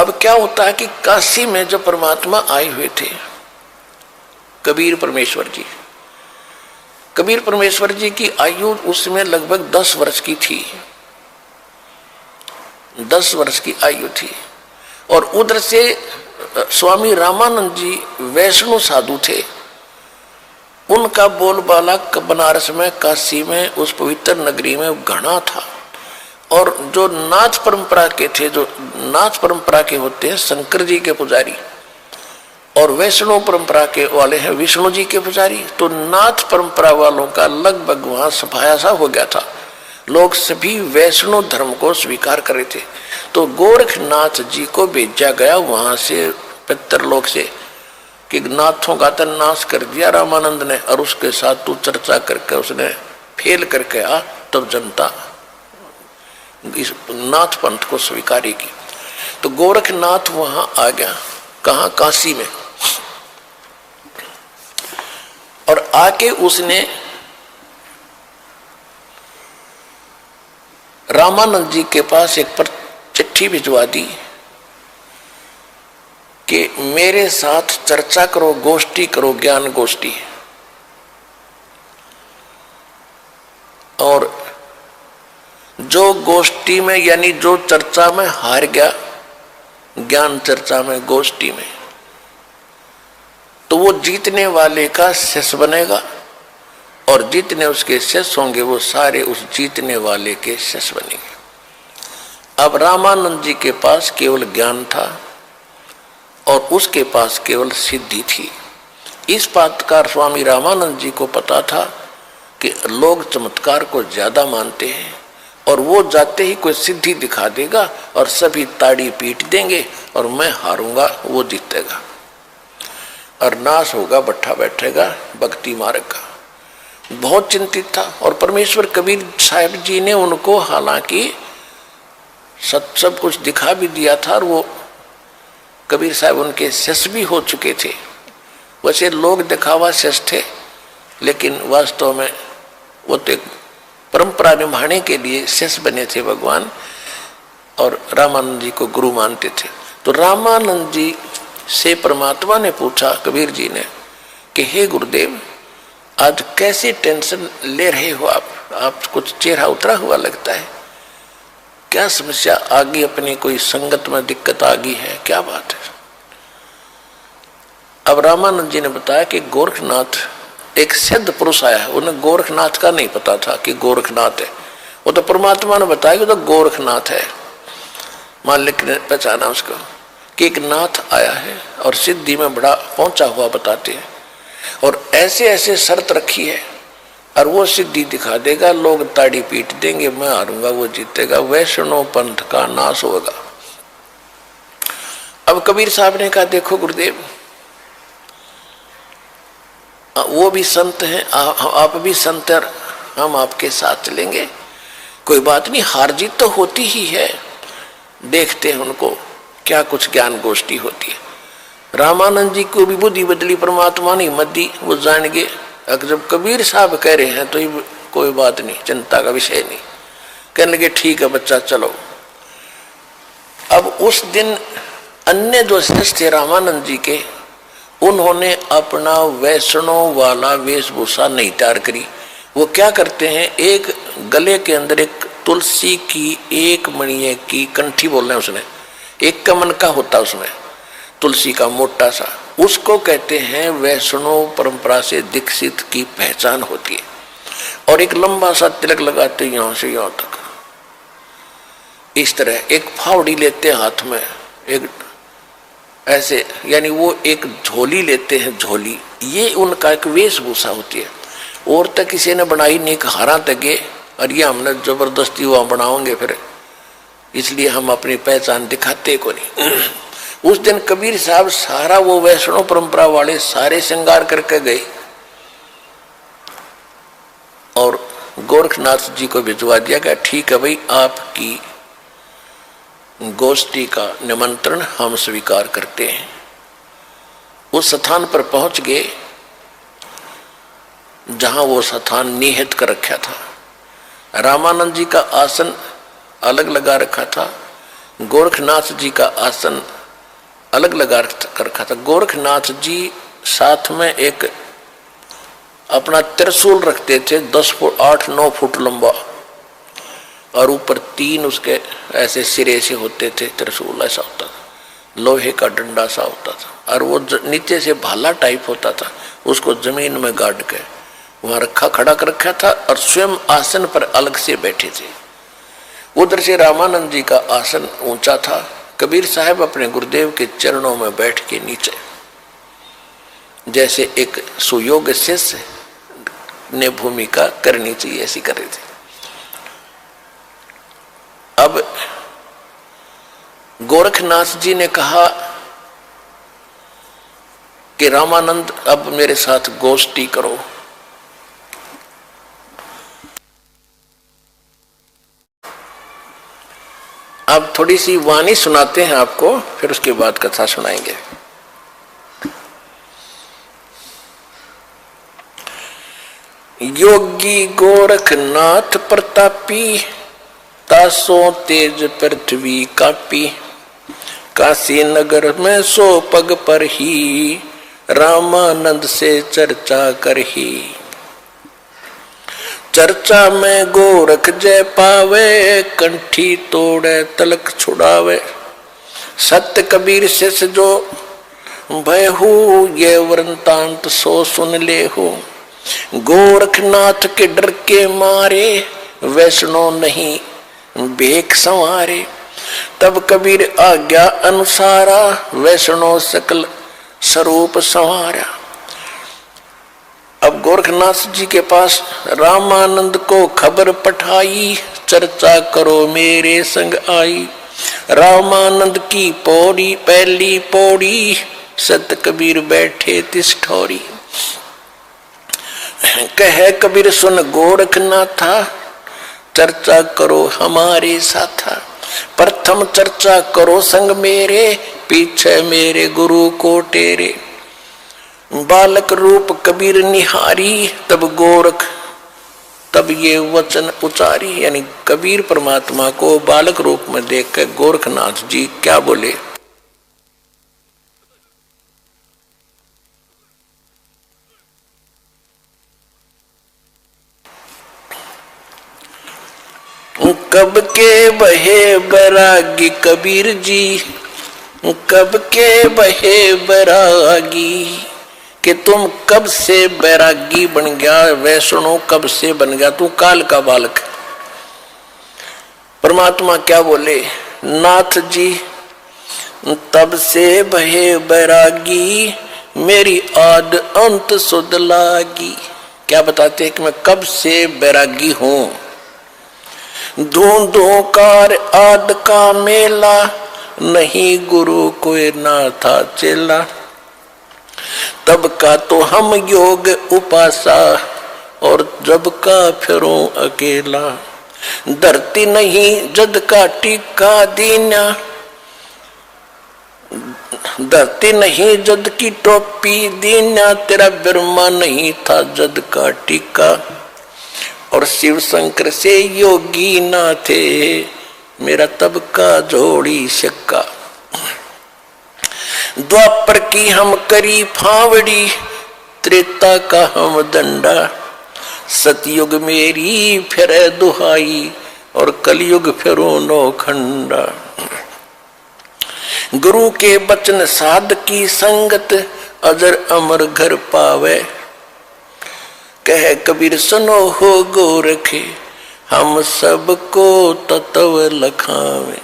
अब क्या होता है कि काशी में जब परमात्मा आए हुए थे कबीर परमेश्वर जी की आयु उसमें लगभग 10 वर्ष की थी, 10 वर्ष की आयु थी। और उधर से स्वामी रामानंद जी वैष्णव साधु थे, उनका बोलबाला बनारस में, काशी में, उस पवित्र नगरी में घना था। और जो नाथ परंपरा के थे, जो नाथ परंपरा के होते हैं शंकर जी के पुजारी, और वैष्णव परंपरा के वाले हैं विष्णु जी के पुजारी, तो नाथ परंपरा वालों का लगभग वहां सफाया सा हो गया था। लोग सभी वैष्णव धर्म को स्वीकार कर रहे थे। तो गोरखनाथ जी को भेजा गया वहां से पितरलोक से कि नाथों का तो नाश कर दिया रामानंद ने, और उसके साथ तू चर्चा करके उसने फेल करके आ, तब जनता इस नाथ पंथ को स्वीकारेगी। तो गोरखनाथ वहां आ गया, कहाँ? काशी में। और आके उसने रामानंद जी के पास एक पर चिट्ठी भिजवा दी कि मेरे साथ चर्चा करो, गोष्ठी करो, ज्ञान गोष्ठी। और जो गोष्ठी में यानी जो चर्चा में हार गया, ज्ञान चर्चा में, गोष्ठी में, तो वो जीतने वाले का शिष्य बनेगा, और जितने उसके शिष्य होंगे वो सारे उस जीतने वाले के शिष्य बनेंगे। अब रामानंद जी के पास केवल ज्ञान था और उसके पास केवल सिद्धि थी। इस बात का स्वामी रामानंद जी को पता था कि लोग चमत्कार को ज्यादा मानते हैं, और वो जाते ही कोई सिद्धि दिखा देगा और सभी ताड़ी पीट देंगे और मैं हारूंगा, वो जीतेगा और नाश होगा, बैठा बैठेगा भक्ति मार्ग का। बहुत चिंतित था। और परमेश्वर कबीर साहब जी ने उनको हालांकि सब कुछ दिखा भी दिया था, और वो कबीर साहब उनके शिष्य भी हो चुके थे। वैसे लोग दिखावा शिष्य थे, लेकिन वास्तव में वो तो परंपरा निभाने के लिए शिष्य बने थे भगवान, और रामानंद जी को गुरु मानते थे। तो रामानंद जी से परमात्मा ने पूछा, कबीर जी ने, कि हे गुरुदेव, आज कैसे टेंशन ले रहे हो आप कुछ चेहरा उतरा हुआ लगता है, क्या समस्या आ गई? अपनी कोई संगत में दिक्कत आ गई है, क्या बात है? अब रामानंद जी ने बताया कि गोरखनाथ एक सिद्ध पुरुष आया है। उन्हें गोरखनाथ का नहीं पता था कि गोरखनाथ है, वो तो परमात्मा ने बताया कि तो गोरखनाथ है। मालिक ने पहचाना उसको कि एक नाथ आया है और सिद्धि में बड़ा पहुंचा हुआ बताते हैं, और ऐसे ऐसे शर्त रखी है और वो सिद्धि दिखा देगा, लोग ताड़ी पीट देंगे, मैं हारूंगा, वो जीतेगा, वैष्णव पंथ का नाश होगा। अब कबीर साहब ने कहा, देखो गुरुदेव, वो भी संत हैं, आप भी संत हैं, हम आपके साथ चलेंगे, कोई बात नहीं, हार जीत तो होती ही है, देखते हैं उनको क्या कुछ ज्ञान गोष्ठी होती है। रामानंद जी को भी बुद्धि बदली, परमात्मा ने हिम्मत दी, वो जान गए अगर जब कबीर साहब कह रहे हैं तो ये कोई बात नहीं, चिंता का विषय नहीं। कहने लगे ठीक है बच्चा, चलो। अब उस दिन अन्य जो शिष्य थे रामानंद जी के, उन्होंने अपना वैष्णव वाला वेशभूषा नहीं तैयार करी। वो क्या करते हैं, एक गले के अंदर एक तुलसी की एक मणिये की कंठी बोल रहे हैं, उसने एक कमन का होता, उसमें तुलसी का मोटा सा, उसको कहते हैं वैष्णव परंपरा से दीक्षित की पहचान होती है। और एक लंबा सा तिलक लगाते यहां से यहां तक, इस तरह एक फावड़ी लेते हाथ में, एक ऐसे, यानी वो एक झोली लेते हैं, झोली, ये उनका एक वेशभूषा होती है। और तक किसी ने बनाई नहीं, हारा तक, और ये हमने जबरदस्ती वहां बनाओगे फिर, इसलिए हम अपनी पहचान दिखाते को नहीं। उस दिन कबीर साहब सारा वो वैष्णव परंपरा वाले सारे श्रृंगार करके गए और गोरखनाथ जी को भिजवा दिया गया, ठीक है भाई, आपकी गोष्ठी का निमंत्रण हम स्वीकार करते हैं। उस स्थान पर पहुंच गए जहां वो स्थान निहित कर रखा था। रामानंद जी का आसन अलग लगा रखा था, गोरखनाथ जी का आसन अलग लगा कर रखा था। गोरखनाथ जी साथ में एक अपना त्रिशूल रखते थे, 10 फुट 8-9 फुट लंबा, और ऊपर 3 उसके ऐसे सिरे से होते थे। त्रिशूल ऐसा होता था, लोहे का डंडा सा होता था, और वो नीचे से भाला टाइप होता था, उसको जमीन में गाड़ के वहां रखा, खड़ा कर रखा था, और स्वयं आसन पर अलग से बैठे थे। उधर से रामानंद जी का आसन ऊंचा था। कबीर साहब अपने गुरुदेव के चरणों में बैठ के नीचे, जैसे एक सुयोग्य शिष्य ने भूमिका करनी चाहिए, ऐसी कर रहे थे। अब गोरखनाथ जी ने कहा कि रामानंद अब मेरे साथ गोष्ठी करो। अब थोड़ी सी वाणी सुनाते हैं आपको, फिर उसके बाद कथा सुनाएंगे। योगी गोरखनाथ प्रतापी, तासो तेज पृथ्वी कापी, काशी नगर में 100 पग पर ही, रामानंद से चर्चा करही। चर्चा में गोरख जय पावे, कंठी तोड़े तलक छुड़ावे। सत्य कबीर शिष जो भयहु, ये वृंतांत सो सुन लेहु। गोरखनाथ के डर के मारे, वैष्णो नहीं बेख संवारे। तब कबीर आज्ञा अनुसारा, वैष्णो सकल स्वरूप संवारा। अब गोरखनाथ जी के पास रामानंद को खबर पठाई, चर्चा करो मेरे संग आई। रामानंद की पौड़ी पहली पौड़ी, सत कबीर बैठे तिस ठौरी। कहे कबीर सुन गोरखनाथा, चर्चा करो हमारे साथा। प्रथम चर्चा करो संग मेरे, पीछे मेरे गुरु को टेरे। बालक रूप कबीर निहारी, तब ये वचन उचारी। यानी कबीर परमात्मा को बालक रूप में देख कर गोरखनाथ जी क्या बोले। कब के बहे बैरागी कबीर जी, कब के बहे बैरागी, कि तुम कब से बैरागी बन गया, वैष्णो कब से बन गया, तू काल का बालक। परमात्मा क्या बोले, नाथ जी तब से बहे बैरागी, मेरी आद अंत सुध लागी। क्या बताते हैं कि मैं कब से बैरागी हूं। धूंधों कार आद का मेला, नहीं गुरु कोई ना था चेला। तब का तो हम योग उपासा, और जब का फिरूं अकेला। धरती नहीं जद का टीका दीना, धरती नहीं जद की टोपी दीना। तेरा बिरमा नहीं था जद का टीका, और शिव शंकर से योगी ना थे, मेरा तब का जोड़ी शक्का। द्वापर की हम करी फावड़ी, त्रेता का हम दंडा। सतयुग मेरी फिर दुहाई, और कलयुग फिरो नौखंडा। गुरु के बचन साध की संगत, अजर अमर घर पावे। कह कबीर सुनो हो गोरखे, हम सबको तत्व लखावे।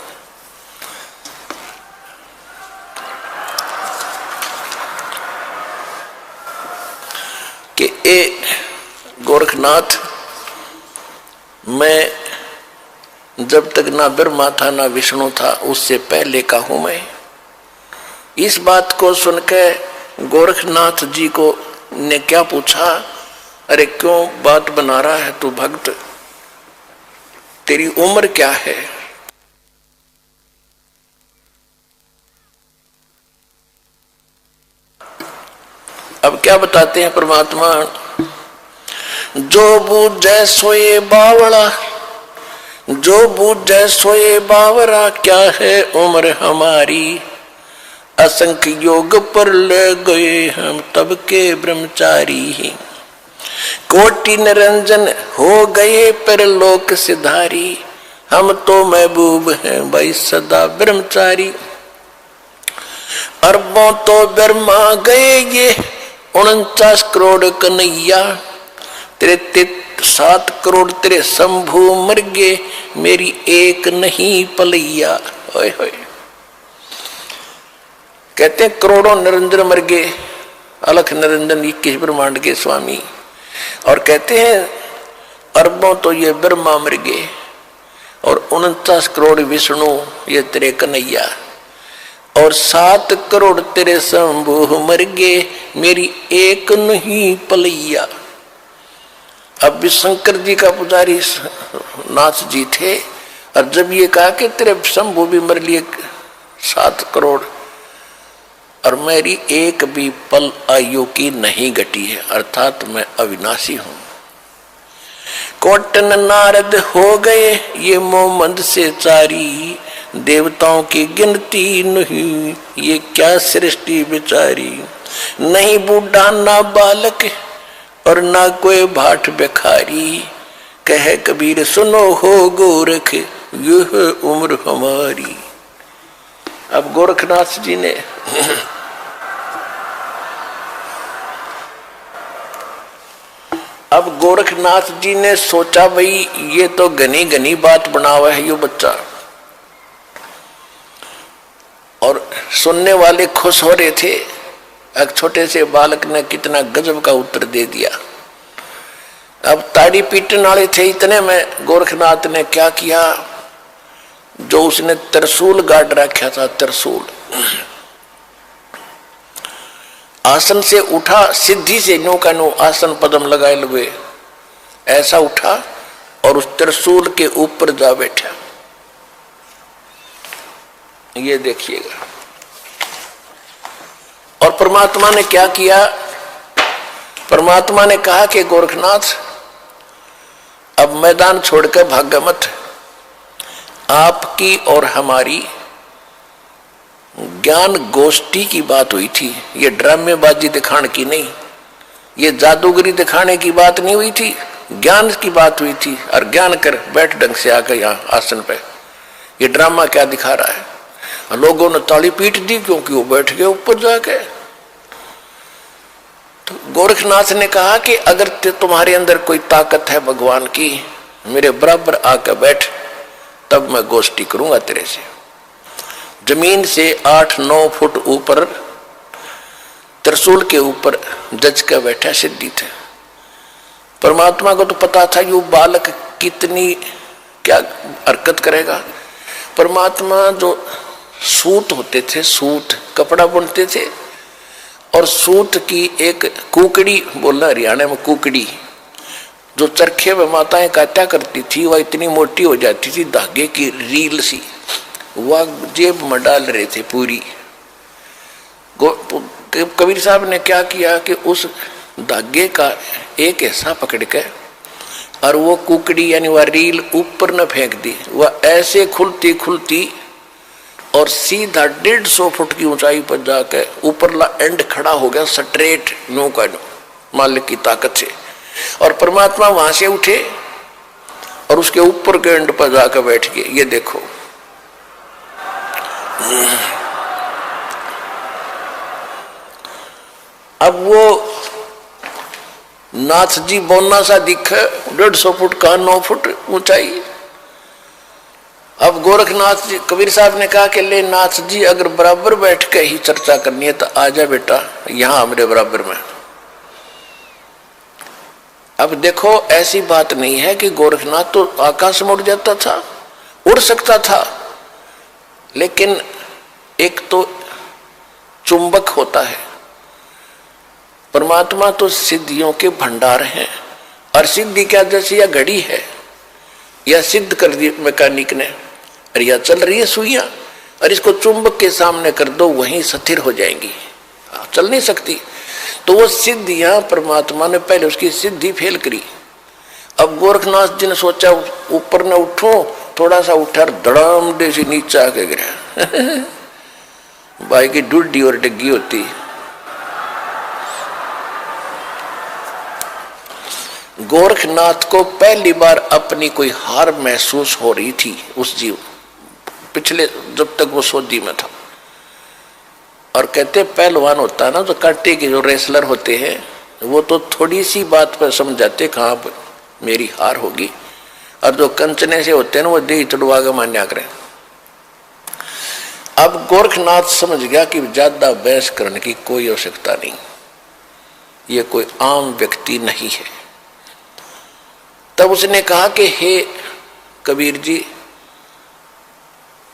कि ए गोरखनाथ, मैं जब तक ना ब्रह्मा था ना विष्णु था, उससे पहले का हूं मैं। इस बात को सुनकर गोरखनाथ जी को ने क्या पूछा, अरे क्यों बात बना रहा है तू भक्त, तेरी उम्र क्या है। अब क्या बताते हैं परमात्मा, जो बूझे सोए बावड़ा, जो बूझे सोए बावरा। क्या है उम्र हमारी, असंख्य योग पर ले गए हम तब के ब्रह्मचारी। कोटि निरंजन हो गए पर लोक सिधारी, हम तो महबूब हैं भाई सदा ब्रह्मचारी। अरबों तो ब्रह्मा गए ये 49 करोड़ कन्हैया, तेरे 7 करोड़ तेरे शंभू मर गए, मेरी एक नहीं पलैया। ओए होए, कहते हैं करोड़ों निरंजन मर गए, अलख निरंजन 21 ब्रह्मांड के स्वामी। और कहते हैं अरबों तो ये ब्रह्मा मर गए और 49 करोड़ विष्णु ये तेरे कन्हैया, और 7 करोड़ तेरे शंभू मर गए, मेरी एक नहीं पलैया। अब भी शंकर जी का पुजारी नाथ जी थे, और जब ये कहा कि तेरे शंभू भी मर लिए 7 करोड़ और मेरी एक भी पल आयु की नहीं घटी है, अर्थात मैं अविनाशी हूं। कोटन नारद हो गए ये मोमंद से चारी, देवताओं की गिनती नहीं ये क्या सृष्टि बिचारी। नहीं बूढ़ा ना बालक और ना कोई भाट बेखारी, कहे कबीर सुनो हो गोरख यह उम्र हमारी। अब गोरखनाथ जी ने सोचा भाई ये तो घनी घनी बात बना हुआ है ये बच्चा, और सुनने वाले खुश हो रहे थे। एक छोटे से बालक ने कितना गजब का उत्तर दे दिया। अब ताड़ी पीटने वाले थे इतने में गोरखनाथ ने क्या किया, जो उसने त्रिशूल गाड़ रखा था, त्रिशूल आसन से उठा, सिद्धि से नो का नो आसन पदम लगाए लगे ऐसा उठा और उस त्रिशूल के ऊपर जा बैठा। ये देखिएगा। और परमात्मा ने क्या किया, परमात्मा ने कहा कि गोरखनाथ अब मैदान छोड़कर भाग मत, आपकी और हमारी ज्ञान गोष्ठी की बात हुई थी, ये ड्रामेबाजी दिखाने की नहीं, ये जादूगरी दिखाने की बात नहीं हुई थी, ज्ञान की बात हुई थी। और ज्ञान कर बैठ ढंग से आकर यहाँ आसन पे, ये ड्रामा क्या दिखा रहा है। लोगों ने ताली पीट दी क्योंकि वो बैठ गए ऊपर जाके। तो गोरखनाथ ने कहा कि अगर तुम्हारे अंदर कोई ताकत है भगवान की, मेरे बराबर आकर बैठ, तब मैं गोष्ठी करूंगा तेरे से। जमीन से 8-9 फुट ऊपर त्रिशूल के ऊपर जज का बैठा सिद्धि थे। परमात्मा को तो पता था ये बालक कितनी क्या हरकत करेगा। परमात्मा जो सूत होते थे, सूत कपड़ा बुनते थे, और सूत की एक कुकड़ी, बोलना हरियाणा में कुकड़ी, जो चरखे में माताएं काटा करती थी, वह इतनी मोटी हो जाती थी, धागे की रील सी, वह जेब में डाल रहे थे पूरी। कबीर साहब ने क्या किया कि उस धागे का एक हिस्सा पकड़ के और वो कुकड़ी यानी वह रील ऊपर न फेंक दी, वह ऐसे खुलती खुलती और सीधा 150 फुट की ऊंचाई पर जाकर ऊपरला एंड खड़ा हो गया स्ट्रेट, नो का नो, मालिक की ताकत से। और परमात्मा वहां से उठे और उसके ऊपर के एंड पर जाकर बैठ गए। ये देखो, अब वो नाथ जी बोना सा दिखे, 150 फुट का 9 फुट ऊंचाई। अब गोरखनाथ जी, कबीर साहब ने कहा कि ले नाथ जी अगर बराबर बैठ के ही चर्चा करनी है तो आजा बेटा यहां मेरे बराबर में। अब देखो ऐसी बात नहीं है कि गोरखनाथ तो आकाश में उड़ जाता था, उड़ सकता था, लेकिन एक तो चुंबक होता है। परमात्मा तो सिद्धियों के भंडार हैं, और सिद्धि क्या जैसे या घड़ी है, या सिद्ध कर दी मैकेनिक ने, और या चल रही है सुइयां, और इसको चुंबक के सामने कर दो वहीं स्थिर हो जाएंगी, चल नहीं सकती। तो वो सिद्धियां परमात्मा ने पहले उसकी सिद्धि फेल करी। अब गोरखनाथ जी ने सोचा ऊपर न उठो, थोड़ा सा उठा, धड़ाम दे से नीचे आके गिरा। भाई की डुड्डी और डिग्गी होती। गोरखनाथ को पहली बार अपनी कोई हार महसूस हो रही थी उस जीव पिछले जब तक वो सोदी में था। और कहते पहलवान होता है ना, तो कांटे के जो रेसलर होते हैं वो तो थोड़ी सी बात पर समझ जाते कहाँ पर मेरी हार होगी, और जो कंचने से होते हैं ना वो दे चढ़वा के मान्या करें। अब गोरखनाथ समझ गया कि ज्यादा बहस करने की कोई आवश्यकता नहीं, ये कोई आम व्यक्ति नहीं है। तब उसने कहा कि हे कबीर जी,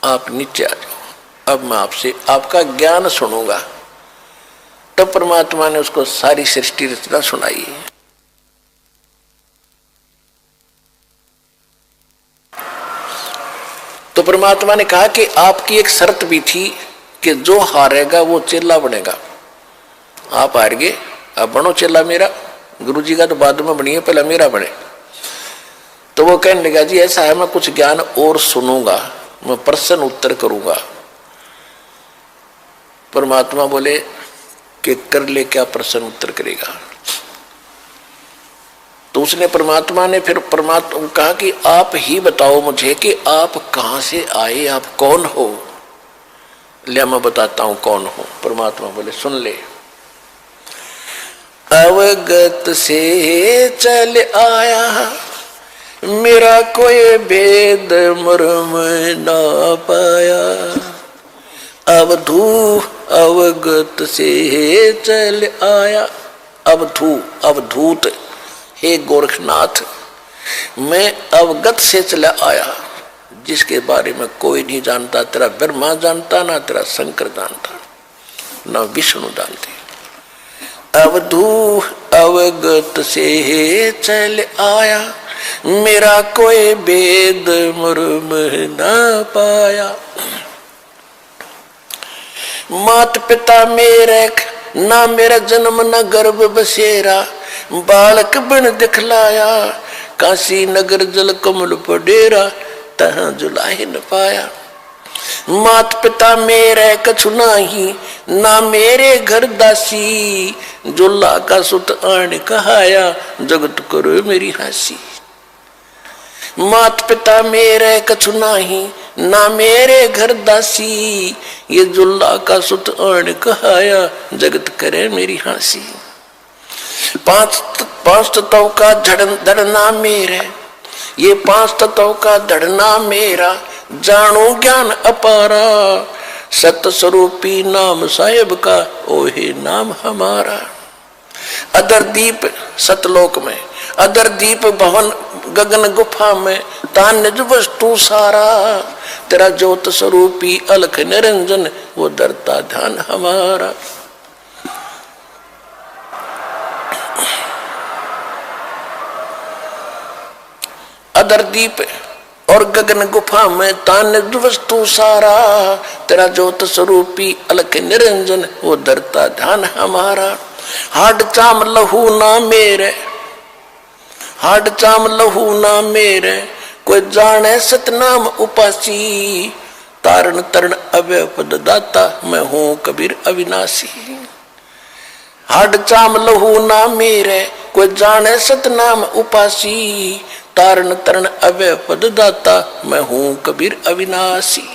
आप नीचे आ जाओ, अब मैं आपसे आपका ज्ञान सुनूंगा। तब परमात्मा ने उसको सारी सृष्टि रचना सुनाई। तो परमात्मा ने कहा कि आपकी एक शर्त भी थी कि जो हारेगा वो चेला बनेगा। आप हार गए, अब बनो चेला मेरा। गुरु जी का तो बाद में बनिए, पहले मेरा बने। तो वो कहने लगा जी ऐसा है, मैं कुछ ज्ञान और सुनूंगा, मैं प्रश्न उत्तर करूंगा। परमात्मा बोले कि कर ले, क्या प्रश्न उत्तर करेगा। तो उसने परमात्मा ने फिर परमात्मा कहा कि आप ही बताओ मुझे कि आप कहां से आए, आप कौन हो। ले मैं बताता हूं कौन हो। परमात्मा बोले सुन ले। अवगत से चल आया, मेरा कोई भेद मर्म ना पाया। अवधू अवगत से चल आया, अवधू अवधूत, हे गोरखनाथ मैं अवगत से चला आया, जिसके बारे में कोई नहीं जानता। तेरा ब्रह्मा जानता, ना तेरा शंकर जानता, ना विष्णु जानते। अवधू अवगत से चल आया, मेरा कोई भेद मर्म ना पाया। मात पिता मेरे ना मेरा जन्म न गर्भ बसेरा, बालक बन दिखलाया, काशी नगर जल कमल पडेरा, तहाँ जुलाहे न पाया। मात पिता मेरे कछु नाही, ना मेरे घर दासी, जुल्ला का सुत आन कहाया, जगत करो मेरी हासी। मात पिता मेरे कछु नाही, ना मेरे घर दासी, ये जुल्ला का सुत आन कहाया, जगत करे मेरी हासी। पांच तत्वों का धड़ना मेरे, ये पांच तत्वों का धड़ना मेरा, जानो ज्ञान अपारा, सत स्वरूपी नाम साहेब का, ओहे नाम हमारा। अदर दीप सतलोक में, अदर दीप भवन गगन गुफा में, तान निज वस्तु सारा, तेरा ज्योत स्वरूपी अलख निरंजन, वो दरता ध्यान हमारा। अदर दीप और गगन गुफा में, तान निज वस्तु सारा, तेरा ज्योत स्वरूपी अलख निरंजन, वो दरता ध्यान हमारा। हाड चाम लहू ना मेरे, हाड चाम लहू ना मेरे, कोई जाने सतनाम उपासी, तारण तरण अव्यय पद दाता, मैं हूं कबीर अविनाशी। हाड चाम लहू ना मेरे, कोई जाने सतनाम उपासी, तारण तरण अव्यय पद दाता, मैं हूं कबीर अविनाशी।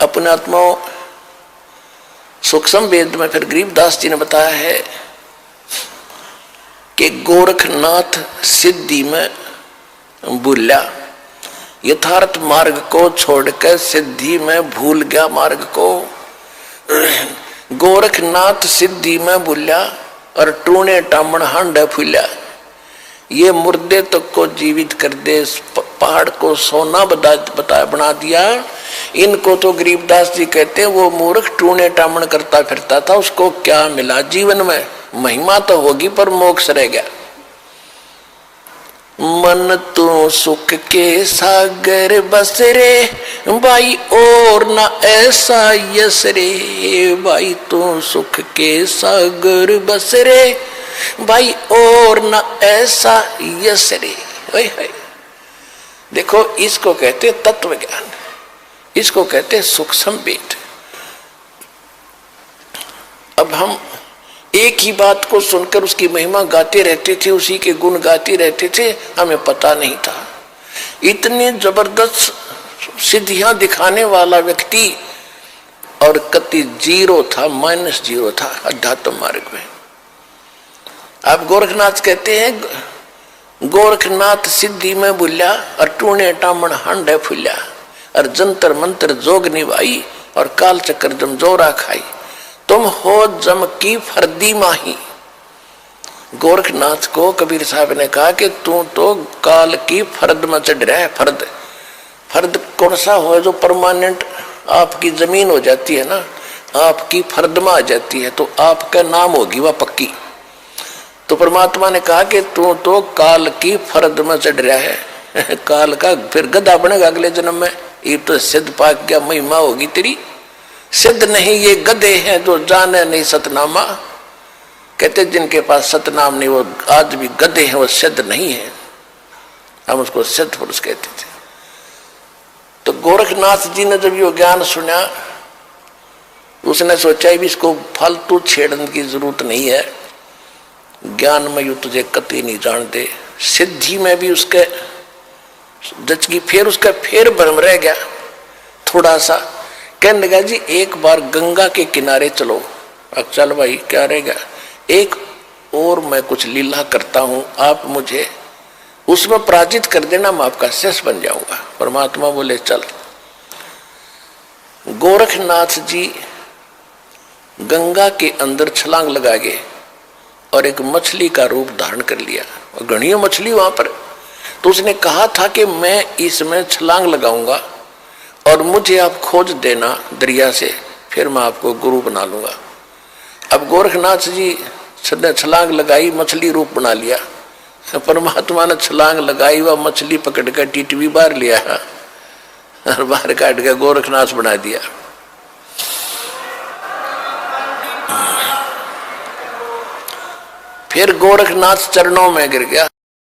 अपने आत्माओं सूक्ष्म वेद में फिर गरीबदास जी ने बताया है कि गोरखनाथ सिद्धि में भूला, यथार्थ मार्ग को छोड़कर सिद्धि में भूल गया मार्ग को। गोरखनाथ सिद्धि में भूला और टूने टामण हांडा फूला। ये मुर्दे तक को जीवित कर दे, पहाड़ को सोना बना दिया। इनको तो गरीबदास जी कहते वो मूर्ख टूने टामण करता फिरता था, उसको क्या मिला जीवन में? महिमा तो होगी पर मोक्ष रह गया। मन तो सुख के सागर बस रे भाई, और ना ऐसा यस रे भाई, तो सुख के सागर बस रे भाई, और ना ऐसा यस रे। देखो, इसको कहते तत्व ज्ञान, इसको कहते सूक्ष्म वेद। अब हम एक ही बात को सुनकर उसकी महिमा गाते रहते थे, उसी के गुण गाते रहते थे, हमें पता नहीं था इतनी जबरदस्त सिद्धियां दिखाने वाला व्यक्ति और कति जीरो था, -0 था अध्यात्म मार्ग में। आप गोरखनाथ कहते हैं, गोरखनाथ सिद्धि में बुल्या और टूणे टामण हंड फुल्या और जंतर मंत्र जोग निभाई और काल चक्कर जम जोरा खाई, तुम हो जम की फर्दी माही। गोरखनाथ को कबीर साहब ने कहा कि तू तो काल की फर्द में चढ़ रहा है। फर्द, फर्द कौन सा हो जो परमानेंट आपकी जमीन हो जाती है ना, आपकी फर्द में आ जाती है तो आपका नाम होगी वह पक्की। तो परमात्मा ने कहा कि तू तो काल की फर्द में चढ़ रहा है काल का फिर गधा बनेगा अगले जन्म में। ये तो सिद्ध पाक क्या महिमा होगी तेरी। सिद्ध नहीं, ये गधे हैं जो जाने नहीं सतनामा। कहते जिनके पास सतनाम नहीं वो आज भी गधे हैं, वो सिद्ध नहीं है। हम उसको सिद्ध पुरुष कहते थे। तो गोरखनाथ जी ने जब ये ज्ञान सुना, उसने सोचा भी इसको फालतू छेड़ने की जरूरत नहीं है, ज्ञान में यू तुझे कतई नहीं जानते। सिद्धि में भी उसके जचगी, फिर उसका फिर भ्रम रह गया थोड़ा सा। कहने लगा जी एक बार गंगा के किनारे चलो। अब चल भाई, क्या रहेगा, एक और मैं कुछ लीला करता हूं, आप मुझे उसमें पराजित कर देना, मैं आपका शिष्य बन जाऊंगा। परमात्मा बोले चल। गोरखनाथ जी गंगा के अंदर छलांग लगा गए और एक मछली का रूप धारण कर लिया। और घनी मछली वहां पर, तो उसने कहा था कि मैं इसमें छलांग लगाऊंगा और मुझे आप खोज देना दरिया से, फिर मैं आपको गुरु बना लूंगा। अब गोरखनाथ जी ने छलांग लगाई, मछली रूप बना लिया। परमात्मा ने छलांग लगाई, वह मछली पकड़ कर टीटवी बाहर लिया और बाहर काट के गोरखनाथ बना दिया। फिर गोरखनाथ चरणों में गिर गया।